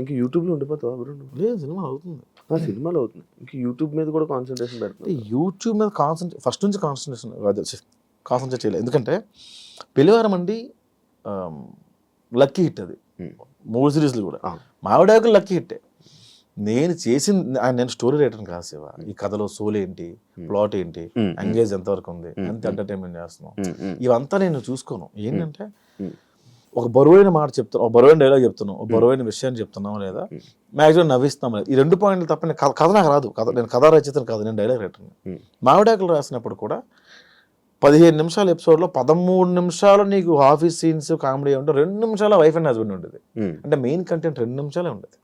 ఇంక యూట్యూబ్లో ఉండిపోతావా బ్రో? లేదు, సినిమా అవుతుంది. సినిమాలో అవుతుంది. ఇంక యూట్యూబ్ మీద కూడా కాన్సన్ట్రేషన్ పెడుతుంది. యూట్యూబ్ మీద ఫస్ట్ నుంచి కాన్సన్ట్రేట్ చేయలేదు. ఎందుకంటే పెళ్లివారం అండి లక్కీ హిట్ అది. 3 సిరీస్లు కూడా మావిడాకులు లక్కీ హిట్టే. నేను నేను స్టోరీ రైటర్ని కాదు శివ. ఈ కథలో సోల్ ఏంటి, ప్లాట్ ఏంటి, ఎంగేజ్ ఎంతవరకు ఉంది, ఎంత ఎంటర్టైన్మెంట్ చేస్తున్నాం, ఇవంతా నేను చూసుకోను. ఏంటంటే ఒక బరువైన మాట చెప్తాను, ఒక బరువైన డైలాగ్ చెప్తున్నాం, ఒక బరువైన విషయాన్ని చెప్తున్నాం లేదా మ్యాక్సిమం నవ్విస్తాం లేదా, ఈ 2 పాయింట్లు తప్ప నేను కథ నాకు రాదు. నేను కథ రచయితను కాదు, నేను డైలాగ్ రైటర్ని. మావిడాకులు రాసినప్పుడు కూడా 15 నిమిషాల ఎపిసోడ్లో 13 నిమిషాలు నీకు ఆఫీస్ సీన్స్ కామెడీ ఉంటే 2 నిమిషాల వైఫ్ అండ్ హస్బెండ్ ఉండేది. అంటే మెయిన్ కంటెంట్ 2 నిమిషాలే ఉండేది.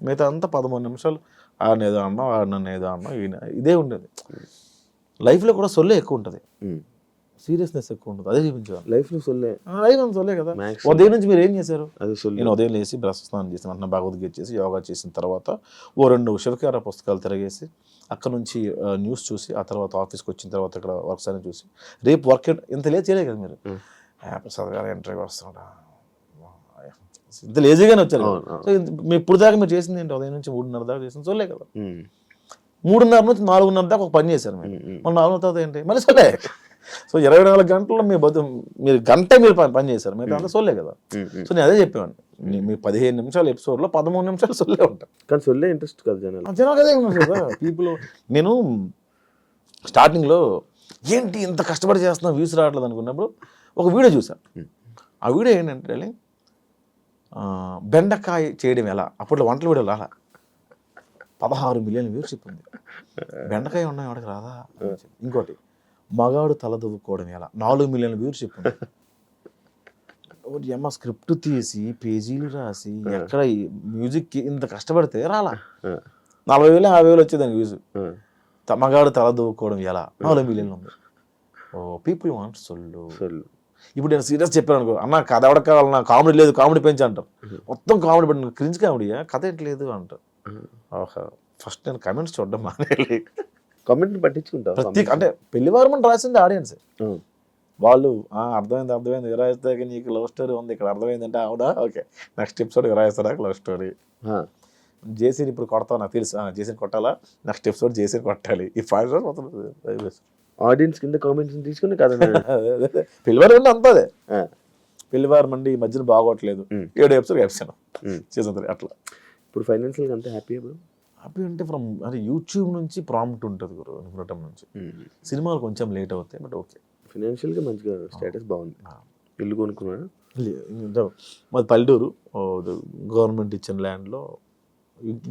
మిగతా అంతా 13 నిమిషాలు ఆడనేదో అన్నాం, ఆడనేదో అన్నాం, ఇదే ఉండేది. లైఫ్లో కూడా సొల్లే ఎక్కువ ఉంటుంది, సీరియస్నెస్ ఎక్కువ ఉంటుంది. అదే చూపించాను లైఫ్లో సొల్లే. సొల్లే కదా. ఉదయం నుంచి మీరు ఏం చేశారు? నేను ఉదయం లేచి బ్రష్ స్నానం చేసిన వెంటనే భగవద్గీత చేసి యోగా చేసిన తర్వాత 2 శివకార పుస్తకాలు తిరగేసి అక్కడ నుంచి న్యూస్ చూసి ఆ తర్వాత ఆఫీస్కి వచ్చిన తర్వాత ఇక్కడ వర్క్స్ అని చూసి రేపు వర్క్ ఇంత లేచి చేయలేదు కదా మీరు. ప్రసాద్ గారు ఇంటర్వ్యూ వస్తున్నాడా, ఇంత లేజీగానే వచ్చారు. సో మీ ఇప్పుడు దాకా మీరు చేసింది ఏంటి? ఉదయం నుంచి 3:30 దాకా చేసింది సొల్లే కదా. 3:30 నుంచి 4:30 దాకా ఒక పని చేశారు మీరు. మళ్ళీ 4 తర్వాత ఏంటి మళ్ళీ సొల్లే. సో 24 గంటల్లో మీరు గంట మీరు పని చేశారు, మీరు అంతా సొల్లే కదా. సో నేను అదే చెప్పేవాడిని, మీ 15 నిమిషాల ఎపిసోడ్లో 13 నిమిషాలు సొల్లే ఉంటాయి. కానీ సొల్లే ఇంట్రెస్ట్ కదా జనాలు. జనాలు అదే ఉన్నారు కదా పీపుల్. నేను స్టార్టింగ్లో ఏంటి ఇంత కష్టపడి చేస్తున్నా వ్యూస్ రావట్లేదు అనుకున్నప్పుడు ఒక వీడియో చూసాను. ఆ వీడియో ఏంటంటే బెండకాయ చేయడం ఎలా, అప్పట్లో వంటల వీడియో రాలా, 16 మిలియన్ వ్యూవర్షిప్ ఉంది. బెండకాయ ఉన్నాయి వాడికి రాదా. ఇంకోటి మగాడు తల దువ్వుకోవడం ఎలా, 4 మిలియన్ వ్యూవర్షిప్ ఉంది. అమ్మ స్క్రిప్ట్ తీసి పేజీలు రాసి ఎక్కడ మ్యూజిక్ ఇంత కష్టపడితే రాలా. 40,000 50,000 వచ్చేదానికి వ్యూస్. మగాడు తల దువ్వుకోవడం ఎలా 4 మిలియన్లు ఉంది. ఓ పీపుల్ వాంట్ సొల్లు. ఇప్పుడు నేను సీరియస్ చెప్పాను అనుకో, అన్న కథ ఎవడక కావాలన్నా, కామెడీ లేదు కామెడీ పెంచి అంటారు. మొత్తం కామెడీ పెట్టిన క్రింజ్ కామెడీయా, కథ ఏంటలేదు అంటారు. ఓహో ఫస్ట్ నేను కమెంట్స్ చూడడం మానేయాలి. కమెంట్ పట్టించుకుంటాం ప్రతి అంటే పెళ్లివారం అని రాసింది ఆడియన్స్. వాళ్ళు అర్థమైంది విరాయిస్తే నీకు లవ్ స్టోరీ ఉంది ఇక్కడ అర్థమైందంటే అవునా ఓకే నెక్స్ట్ ఎపిసోడ్ విరాయిస్తాడా లవ్ స్టోరీ. జేసీని ఇప్పుడు కొడతావు నాకు తెలుసు, జేసీని కొట్టాలా, నెక్స్ట్ ఎపిసోడ్ జేసీని కొట్టాలి. ఈ 5 మొత్తం ఆడియన్స్ కింద కామెంట్స్ తీసుకుని కదా. పెళ్లివారం అంటే అంతదే. పెళ్లివారం అండి ఈ మధ్యన బాగోట్లేదు, 7 ఎపిసోడ్ వేసాను సీజన్ 3 అట్లా. ఇప్పుడు ఫైనాన్షియల్గా అంతే హ్యాపీ బ్రో? హ్యాపీ అంటే ఫ్రమ్ అంటే యూట్యూబ్ నుంచి ప్రాంప్ట్ ఉంటుంది గురు, ఇవ్వటం నుంచి. సినిమాలు కొంచెం లేట్ అవుతాయి బట్ ఓకే. ఫైనాన్షియల్గా మంచిగా స్టేటస్ బాగుంది. ఇల్లు కొనుక్కున్నాడు మాది పల్లెటూరు, గవర్నమెంట్ ఇచ్చిన ల్యాండ్లో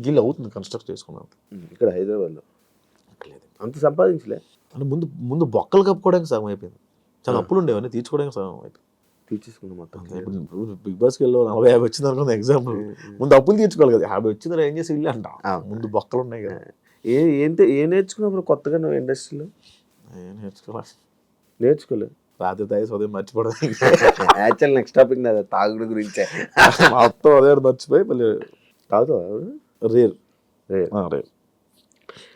గిల్ అవుతుంది కన్స్ట్రక్ట్ చేసుకున్నాను. ఇక్కడ హైదరాబాద్లో లేదు అంత సంపాదించలే. అంటే ముందు బొక్కలు కప్పుకోవడానికి సగం అయిపోయింది, చాలా అప్పులు ఉండేవన్నీ తీర్చుకోవడానికి సగం అయిపోయింది. తీర్చేసుకున్నాం మొత్తం. ఇప్పుడు బిగ్ బాస్కి వెళ్ళి 40-50 వచ్చింది అనుకున్న ఎగ్జాంపుల్, ముందు అప్పులు తీర్చుకోవాలి కదా. 50 వచ్చిందా ఏం చేసి ఇల్లు అంట, ముందు బొక్కలు ఉన్నాయి కదా. ఏం నేర్చుకున్నావు కొత్తగా నువ్వు ఇండస్ట్రీలో? నేర్చుకోలేదు. రాత్రి తాగి ఉదయం మర్చిపోవడం. యాక్చువల్ నెక్స్ట్ టాపిక్ నాది తాగుడు గురించే. మొత్తం ఉదయం మర్చిపోయి మళ్ళీ తాగుతావా? రేర్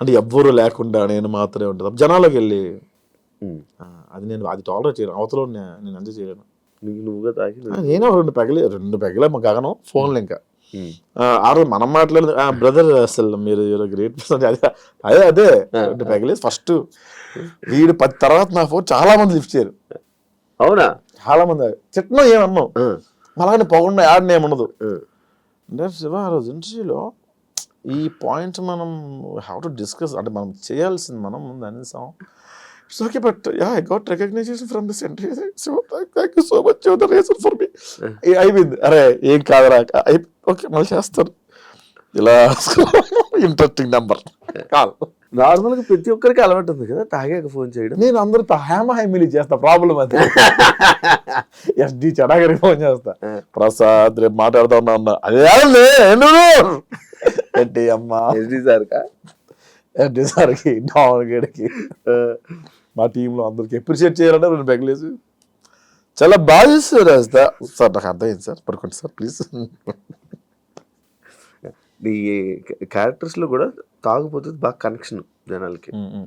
అంటే ఎవ్వరూ లేకుండా నేను మాత్రమే ఉంటుంది జనాల్లోకి వెళ్ళి. అది టాలరేట్ చేయను, అవతల నేను ఎంజాయ్ చేయలేను. నువ్వుగా తాగి నేనే 2 పెగలే మా గగనం ఫోన్లు. ఇంకా ఆ రోజు మనం మాట్లాడదు బ్రదర్ అసలు మీరు గ్రేట్ పర్సన్ అదే 2 పెగలే ఫస్ట్. వీడు 10 తర్వాత నా ఫోన్ చాలా మంది లిఫ్ట్ చేయరు. అవునా? చాలా మంది చిట్నో ఏమన్నావు అలాగనే పొగకుండా యాడ్ ఏముండదు. అంటే శివ ఆ రోజు ఇంటర్వ్యూలో ఈ పాయింట్స్ మనం హ్యావ్ టు డిస్కస్, అంటే మనం చేయాల్సింది మనం ముందు అనేసాం. It's okay but I got recognition from this interview, so thank you so much the reason for me. అయిపోయింది. అరే ఏం కాదురా ఓకే మళ్ళీ చేస్తారు. ఇలా ఇంట్రెస్టింగ్ నెంబర్ కాదు. నార్మల్గా ప్రతి ఒక్కరికి అలవాటు ఉంది కదా తాగాక ఫోన్ చేయడం. నేను అందరితో హ్యామీలీ చేస్తా, ప్రాబ్లం అది. ఎస్డి చెడాగరికి ఫోన్ చేస్తా, ప్రసాద్ రేపు మాట్లాడుతా ఉన్నా అదే ఏంటి అమ్మా ఎస్డి సార్కా, ఎస్డి సార్కి డాన్ గడికి మా టీంలో అందరికి అప్రిషియేట్ చేయాలంటే 2 పెగలేసి చాలా బాగా చేస్తారు రాస్తా. సార్ నాకు అర్థమైంది సార్, పడుకోండి సార్ ప్లీజ్. నీ క్యారెక్టర్స్లో కూడా తాగుపోతే బాగా కనెక్షన్ జనాలకి.